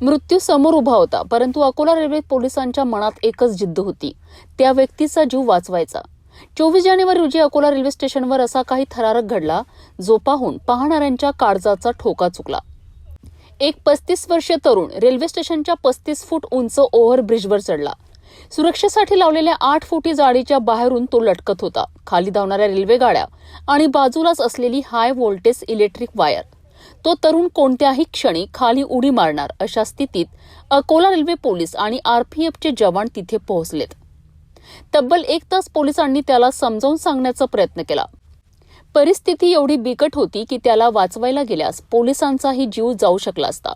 मृत्यू समोर उभा होता, परंतु अकोला रेल्वे पोलिसांच्या मनात एकच जिद्द होती, त्या व्यक्तीचा जीव वाचवायचा। 24 जानेवारी रोजी अकोला रेल्वे स्टेशनवर असा काही थरारक घडला, जो पाहून पाहणाऱ्यांच्या काळजाचा ठोका चुकला। एक 35 वर्षीय तरुण रेल्वे स्टेशनच्या 35 फूट उंच ओव्हरब्रिजवर चढला। सुरक्षेसाठी लावलेल्या 8 फुटी जाळीच्या बाहेरून तो लटकत होता। खाली धावणाऱ्या रेल्वे गाड्या आणि बाजूलाच असलेली हाय व्होल्टेज इलेक्ट्रिक वायर। तो तरुण कोणत्याही क्षणी खाली उडी मारणार अशा स्थितीत अकोला रेल्वे पोलीस आणि आरपीएफचे जवान तिथे पोहोचलेत। तब्बल 1 तास पोलिसांनी त्याला समजावून सांगण्याचा प्रयत्न केला। परिस्थिती एवढी बिकट होती की त्याला वाचवायला गेल्यास पोलिसांचाही जीव जाऊ शकला असता,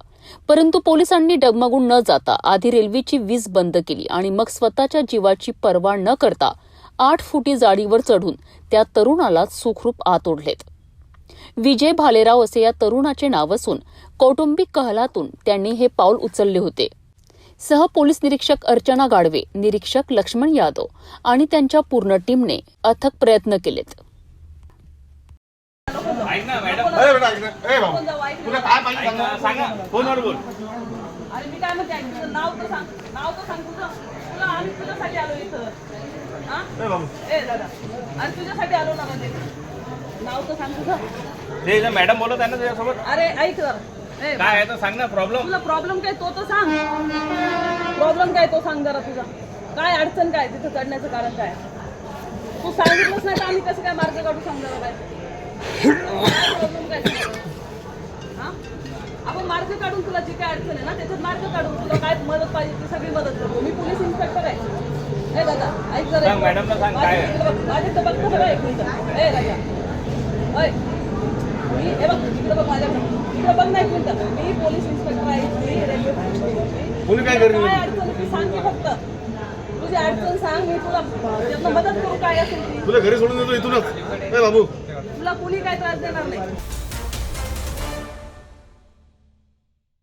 परंतु पोलिसांनी डगमगून न जाता आधी रेल्वेची वीज बंद केली आणि मग स्वतःच्या जीवाची पर्वा न करता 8 फुटी जाळीवर चढून त्या तरुणाला सुखरूप आत ओढलेत। विजय भालेराव असे या तरुणाचे नाव असून कौटुंबिक कलहातून त्यांनी हे पाऊल उचलले होते। सह पोलीस निरीक्षक अर्चना गाडवे, निरीक्षक लक्ष्मण यादव आणि त्यांच्या पूर्ण टीमने अथक प्रयत्न केलेत। ऐक ना मॅडम, अरे बेटा ऐक ना, ए भाऊ तुला काय पाहिजे सांगा, फोनवर बोल। अरे मी काय म्हणते, तुझं नाव तर सांग तुझं। तुला आम्ही तुझ्यासाठी आलो इथं। हां ए बाबू, ए दादा, आणि तुझ्यासाठी आलो ना म्हणजे नाव तर सांग तुझं। ते इथं मॅडम बोलत आहे ना तुझ्यासोबत। अरे ऐक जरा, ए काय आहे तर सांग ना प्रॉब्लेम। तुला प्रॉब्लेम काय तो तर सांग। प्रॉब्लेम काय तो सांग जरा तुझा। काय अडचण काय, तिथं चढण्याचं कारण काय? तू सांगितलंच नाही तर आम्ही कसं काय मार्ग काढू, सांग जरा काय प्रॉब्लेम काय? हां आपण मार्ग काढून, तुला जी काय अडचण आहे ना त्याच्यात मार्ग काढून, तुला काय मदत पाहिजे ती सगळी मदत करतो। मी पोलीस इन्स्पेक्टर आहे। ए दादा ऐक जरा, सांग मॅडमला सांग काय आहे। माझे तर बघतो बघा एक मिनिट। ए राजा, ओय मी हे बघ इकडे बघ माझ्याकडे, इकडे बघ ना एक मिनिट। मी पोलीस इन्स्पेक्टर आहे, मी रेल्वे कोणी काय करेल? काय अडचण ती सांग की फक्त तुझी अडचण सांग, मी तुला त्यातनं मदत करू काय असेल ती। तुला घरी सोडून देतो इथूनच। ए बाबू, तुला कोणी काय त्रास देणार नाही।